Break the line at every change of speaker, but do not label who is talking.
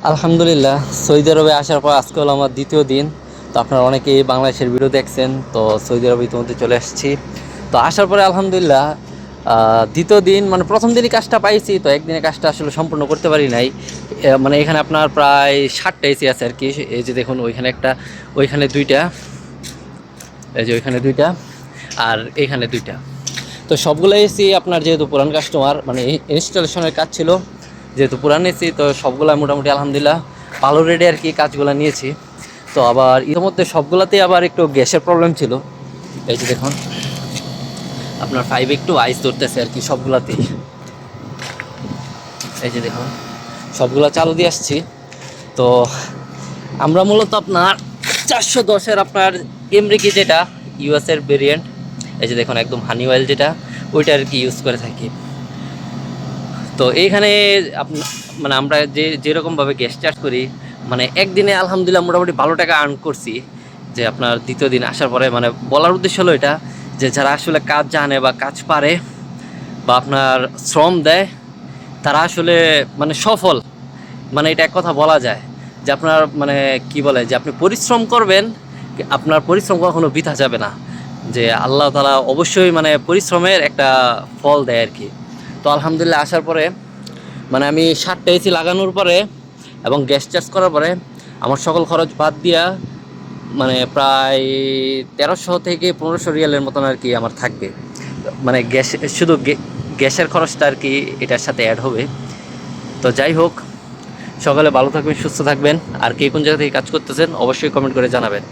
আলহামদুলিল্লাহ, সৌদি আরবে আসার পর আজকে হলো আমার দ্বিতীয় দিন। তো আপনারা অনেকেই বাংলাদেশের ভিডিও দেখছেন, তো সৌদি আরবে ইতিমধ্যে চলে আসছি। তো আসার পরে আলহামদুলিল্লাহ দ্বিতীয় দিন মানে প্রথম দিনই কাজটা পাইছি, তো একদিনে কাজটা আসলে সম্পূর্ণ করতে পারি নাই। মানে এখানে আপনার প্রায় 60টা এসি আছে আর কি। এই যে দেখুন, ওইখানে একটা, ওইখানে দুইটা, এই যে ওইখানে দুইটা, আর এখানে দুইটা। তো সবগুলো এসি আপনার যেহেতু পুরান কাস্টমার, মানে ইনস্টলেশনের কাজ ছিল, যেহেতু পুরান এসি, তো সবগুলো মোটামুটি আলহামদুলিল্লাহ ভালো রেটে আর কি কাজগুলো নিয়েছি। তো আবার ইতিমধ্যে সবগুলোতেই আবার একটু গ্যাসের প্রবলেম ছিল। এই যে দেখুন, আপনার 5 একটু আইস ধরতেছে আর কি সবগুলাতেই। এই যে দেখুন, সবগুলো চালু দিয়ে আসছি। তো আমরা মূলত আপনার 410-এর আপনার এমরিকি, যেটা ইউএসের ভেরিয়েন্ট, এই যে দেখুন একদম হানি অয়েল যেটা, ওইটা আর কি ইউজ করে থাকি। তো এইখানে মানে আমরা যেরকমভাবে গ্যাস চার্জ করি, মানে একদিনে আলহামদুলিল্লাহ মোটামুটি ভালো টাকা আর্ন করছি। যে আপনার দ্বিতীয় দিন আসার পরে মানে বলার উদ্দেশ্য হলো এটা, যে যারা আসলে কাজ জানে বা কাজ পারে বা আপনার শ্রম দেয়, তারা আসলে মানে সফল। মানে এটা এক কথা বলা যায় যে আপনার মানে কি বলে, যে আপনি পরিশ্রম করবেন, আপনার পরিশ্রম কখনো বৃথা যাবে না। যে আল্লাহ তাআলা অবশ্যই মানে পরিশ্রমের একটা ফল দেয় আর কি। তো আলহামদুলিল্লাহ আসার পরে মানে আমি 7টা এসি লাগানোর পরে এবং গ্যাস চার্জ করার পরে আমার সকল খরচ বাদ দিয়া মানে প্রায় 1300 থেকে 1500 রিয়ালের মতন আর কি আমার থাকবে। মানে গ্যাস, শুধু গ্যাসের খরচটা আর কি এটার সাথে অ্যাড হবে। তো যাই হোক, সকালে ভালো থাকবেন, সুস্থ থাকবেন। আর কে কোন জায়গা থেকে কাজ করতেছেন অবশ্যই কমেন্ট করে জানাবেন।